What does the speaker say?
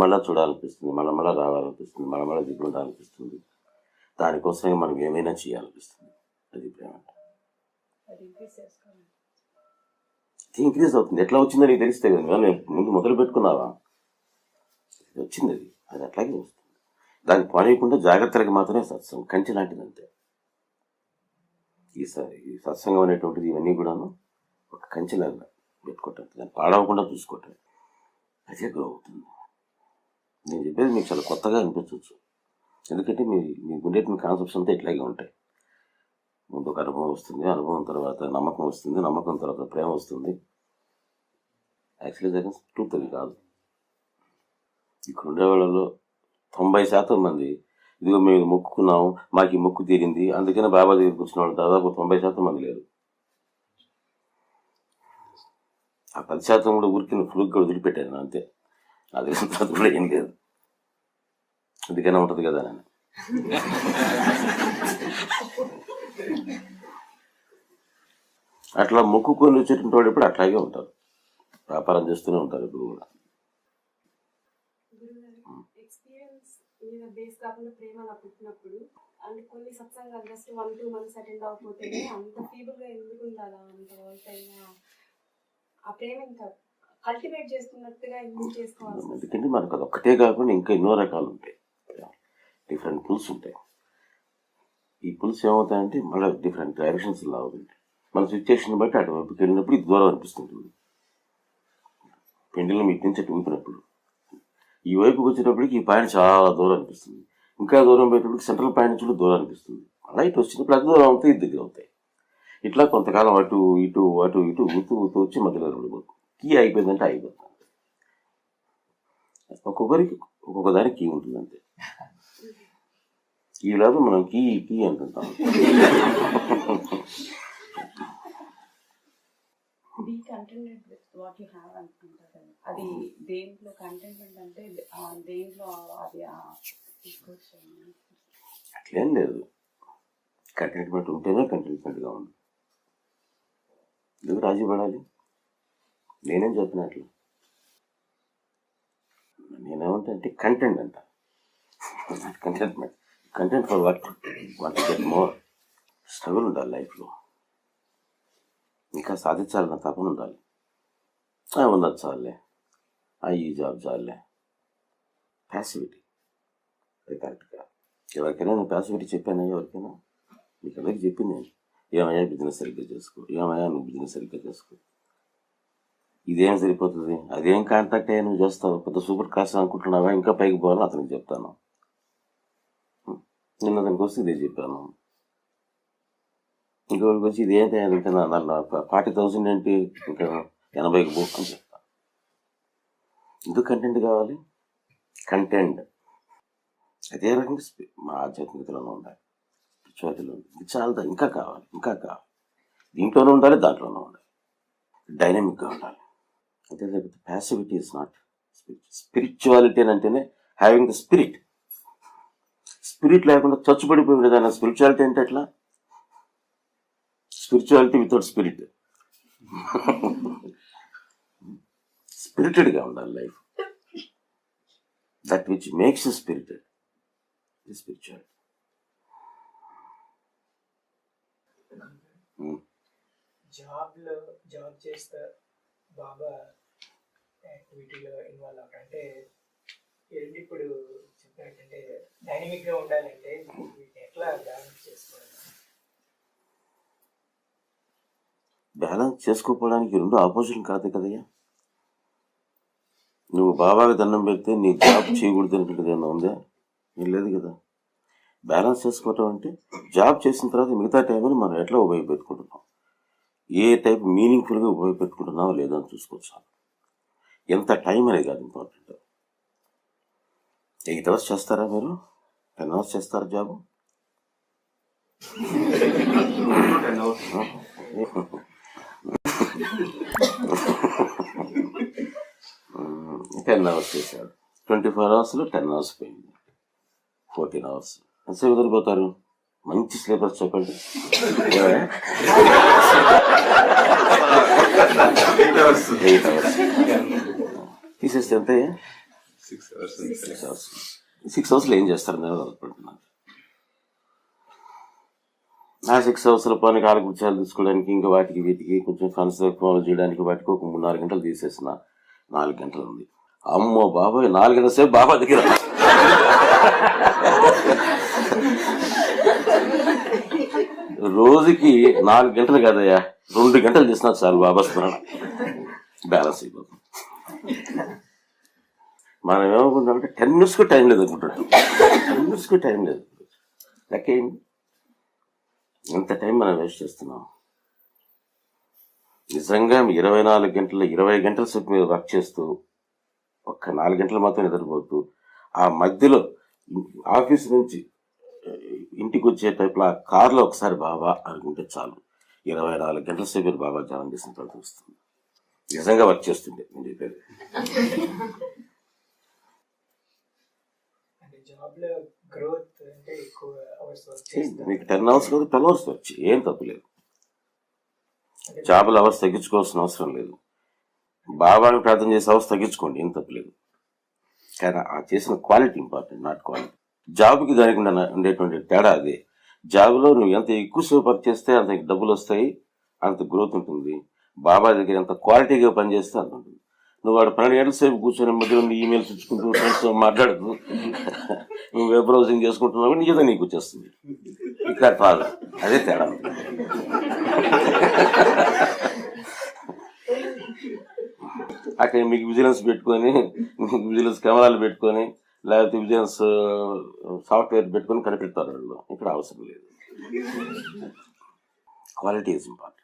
మళ్ళా చూడాలనిపిస్తుంది, మళ్ళా రావాలనిపిస్తుంది, మళ్ళా దిగుండాలనిపిస్తుంది. దానికోసమే మనం ఏమైనా చేయాలనిపిస్తుంది. అది ప్రేమ. ఇంక్రీజ్ అవుతుంది. ఎట్లా వచ్చిందో నీకు తెలిస్తే కదా, నేను ముందు మొదలు పెట్టుకున్నావా, వచ్చింది అది అట్లాగే వస్తుంది. దాన్ని పానేయకుండా జాగ్రత్తలకు మాత్రమే సత్సంగం కంచి లాంటిది అంతే. ఈ సత్సంగం అనేటువంటిది ఇవన్నీ కూడాను ఒక కంచిలాగా పెట్టుకోవటం, దాన్ని పాడవకుండా చూసుకోవటం, అదే గ్రో అవుతుంది. నేను చెప్పేది మీకు చాలా కొత్తగా అనిపించవచ్చు, ఎందుకంటే మీ ఉండేటి కాన్సెప్ట్స్ అంతా ఇట్లాగే ఉంటాయి. ముందు ఒక అనుభవం వస్తుంది, అనుభవం తర్వాత నమ్మకం వస్తుంది, నమ్మకం తర్వాత ప్రేమ వస్తుంది. యాక్చువల్లీ ట్రూత్ అది కాదు. ఇక్కడ ఉండేవాళ్ళలో 90% మంది ఇదిగో మేము మొక్కుకున్నాము, మాకు ఈ మొక్కు తీరింది, అందుకనే బాబా దగ్గరికి వచ్చిన వాళ్ళు దాదాపు 90% మంది లేరు. ఆ 10% కూడా ఊరికి ఫ్లూక్గా వదిలిపెట్టాను అంతే. అది కూడా ఏం లేదు, అందుకనే ఉంటుంది కదా నేను. అట్లా మొక్కుకొని వచ్చేటువంటి వాడు ఇప్పుడు అట్లాగే ఉంటారు, వ్యాపారం చేస్తూనే ఉంటారు ఇప్పుడు కూడా. బేస్ కాకుండా ప్రేమ అలా పుట్టినప్పుడు అంటే కొన్ని సత్సంగాలు జస్ట్ 1-2 months అటెండ్ అవ్వకపోతేనే అంత ఫీబుల్గా ఎందుకు ఉండాలా, అంత అయినా ఆ ప్రేమ ఇంకా కల్టివేట్ చేసుకున్నట్టుగా ఎందుకు చేసుకోవాలి? ఎందుకంటే మనకు అది ఒక్కటే కాకుండా ఇంకా ఎన్నో రకాలు ఉంటాయి, డిఫరెంట్ పుల్స్ ఉంటాయి. ఈ పుల్స్ ఏమవుతాయంటే మళ్ళీ డిఫరెంట్ డైరెక్షన్స్ ఇలా అవుతుంది. మన సిచ్యుయేషన్ బట్టి అటువైపుకి వెళ్ళినప్పుడు ఇది దూరం అనిపిస్తుంటుంది. పెండిలం ఇటు నుంచి అటు ఊపినప్పుడు ఈ వైపుకి వచ్చేటప్పటికి ఈ పాయింట్ చాలా దూరం అనిపిస్తుంది, ఇంకా దూరం పోయేటప్పటికి సెంట్రల్ పాయింట్ నుంచి దూరం అనిపిస్తుంది. అలా ఇటు వచ్చినప్పుడు అది దూరం అవుతాయి, ఇది దగ్గర అవుతాయి. ఇట్లా కొంతకాలం అటు ఇటు ఊతూ వచ్చి మధ్యలో పడిపోతుంది. కీ అయిపోయిందంటే అయిపోతుంది. ఒక్కొక్కరికి ఒక్కొక్క దానికి కీ ఉంటుంది అంతే. ఈలాగా మనం కీ అంటుంటాం. అది దేంట్లో కంటెంట్మెంట్ అంటే దేంట్లో అది అట్లేం లేదు. కంటెంట్మెంట్ ఉంటేనే కంటెంట్మెంట్గా ఉంది. ఎందుకు రాజీ పడాలి? నేనేం చెప్పినట్లు నేనేమంటే కంటెంట్ అంట, contentment. Content for what get more. Struggle ఉండాలి లైఫ్లో, ఇంకా సాధించాలన్న తపన ఉండాలి. ఉన్నది చాలే, ఈ జాబ్ చాలే, ప్యాసివిటీ అది కరెక్ట్గా. ఎవరికైనా నేను ప్యాసివిటీ చెప్పాను, ఎవరికైనా మీకు అందరికీ చెప్పింది నేను, ఏమయ్యా బిజినెస్ సరిగ్గా చేసుకో, ఏమయ్యా నువ్వు బిజినెస్ సరిగ్గా చేసుకో. ఇదేం సరిపోతుంది, అదేం కాంటాక్ట్ అయ్యా నువ్వు చేస్తావు, పెద్ద సూపర్ క్లాస్ అనుకుంటున్నావా, ఇంకా పైకి పోవాలని అతనికి చెప్తాను. నిన్న అతనికి వస్తే ఇదే చెప్పాను. ఇంకొకరికి వచ్చి ఇదేంటి ఇంకా 40,000 ఏంటి, ఇంకా 80కి పో అని చెప్తాను. ఎందుకు కంటెంట్ కావాలి? కంటెంట్ అదే రకంగా మా ఆధ్యాత్మికతలోనే ఉండాలి, స్పిరిచువాలిటీలో ఉంది. చాలా ఇంకా కావాలి, ఇంకా కావాలి. దీంట్లోనే ఉండాలి, దాంట్లోనే ఉండాలి, డైనమిక్గా ఉండాలి. అంతే లేకపోతే ప్యాసివిటీ ఇస్ నాట్ స్పిరిచువాలిటీ అని అంటేనే హ్యావింగ్ ద స్పిరిట్. స్పిరిట్ లేకుండా చచ్చుపడిపోయింది కదా స్పిరిచువాలిటీ అంటే ఎట్లా? Spirituality without spirit. స్పిరిటెడ్గా ఉండాలి life. That which makes you spirited is spirituality. Job చేస్తే బాగా యాక్టివిటీలో ఇన్వాల్వ్ అవ్వడం అంటే ఏంటి, ఇప్పుడు చెప్పినట్టంటే డైనమిక్గా ఉండాలంటే వీటిని ఎట్లా బ్యాలెన్స్ చేసుకోవాలి? బ్యాలెన్స్ చేసుకోకపోవడానికి రెండు ఆపోజిషన్ కాదు కదయ్యా. నువ్వు బాబాకి దండం పెడితే నీ జాబ్ చేయకూడదు అనుకుంటుంది ఏమన్నా ఉందా? లేదు కదా. బ్యాలెన్స్ చేసుకోవటం అంటే జాబ్ చేసిన తర్వాత మిగతా టైంని మనం ఎట్లా ఉపయోగపెట్టుకుంటున్నాం, ఏ టైప్ మీనింగ్ఫుల్గా ఉపయోగపెట్టుకుంటున్నావో లేదో అని చూసుకోవచ్చు. ఎంత టైం అనేది కాదు ఇంపార్టెంట్. 8 hours చేస్తారా మీరు? 10 hours చేస్తారా జాబు? 10 hours చేశాడు. 24 hours 10 hours పోయింది, 14 hours. ఎంతసేపు వదిలిపోతారు? మంచి స్లీపర్స్ చెప్పండి. ఎంత 6 hours. 6 అవర్స్. 6 అవర్స్లో ఏం చేస్తారు నేను అనుకుంటున్నాను. ఆ 6 అవర్స్ల పని కాలకృత్యాలు తీసుకోవడానికి ఇంకా వాటికి వీటికి కొంచెం ఫండ్స్ ఫాలో చేయడానికి వాటికి ఒక 3-4 గంటలు తీసేసిన 4 గంటలు ఉంది. అమ్మో బాబాయ్ 4 గంటల సేపు బాబా దగ్గర రోజుకి 4 గంటలు కాదయ్యా 2 గంటలు చేసినా చాలు బాబా స్మరణ బ్యాలెన్స్ అయిపోతుంది. మనం ఏమనుకుంటామంటే 10 minutes టైం లేదు అనుకుంటాం. 10 minutes టైం లేదు. లెక్కేంటి ఎంత టైం మనం వేస్ట్ చేస్తున్నాం. నిజంగా 24 గంటలు 20 గంటల సేపు మీరు వర్క్ చేస్తూ ఒక్క 4 గంటలు మాత్రం నిద్రపోతూ ఆ మధ్యలో ఆఫీస్ నుంచి ఇంటికి వచ్చే టైప్లో ఆ కార్లో ఒకసారి బాబా అనుకుంటే చాలు 24 గంటల సేపు మీరు బాబా ధ్యానం చేసిన తర్వాత వస్తుంది. నిజంగా వర్క్ చేస్తుండే నేను చెప్పేది. జాబ్ లో గ్రోత్ అంటే ఎక్కువ అవర్స్ వర్క్ చేస్తారు. మీకు 10 hours కాదు 12 hours వచ్చి ఏం తప్పులేదు. జాబులు అవర్స్ తగ్గించుకోవాల్సిన అవసరం లేదు. బాబాని ప్రార్థన చేసే అవర్స్ తగ్గించుకోండి, ఏం తప్పులేదు. కానీ ఆ చేసిన క్వాలిటీ ఇంపార్టెంట్, నాట్ క్వాలిటీ. జాబ్కి దానికి ఉండేటువంటి తేడా అదే. జాబ్లో నువ్వు ఎంత ఎక్కువసేపు వర్క్ చేస్తే అంత డబ్బులు వస్తాయి, అంత గ్రోత్ ఉంటుంది. బాబా దగ్గర ఎంత క్వాలిటీగా పనిచేస్తే అంత ఉంటుంది. నువ్వు వాడు 12 గంటల సేపు కూర్చొని మధ్యలో ఈమెయిల్స్ ఇచ్చుకుంటూ ఫ్రెండ్స్ మాట్లాడుతూ నువ్వు వెబ్ బ్రౌజింగ్ చేసుకుంటున్నావు నిజంగా నీకు వచ్చేస్తుంది. ఇక్కడ రాదు, అదే తేడా. అక్కడ మీకు విజిలెన్స్ పెట్టుకొని విజిలెన్స్ కెమెరాలు పెట్టుకొని లేకపోతే విజిలెన్స్ సాఫ్ట్వేర్ పెట్టుకొని కనిపెడతారు వాళ్ళు. ఇక్కడ అవసరం లేదు. Quality is important.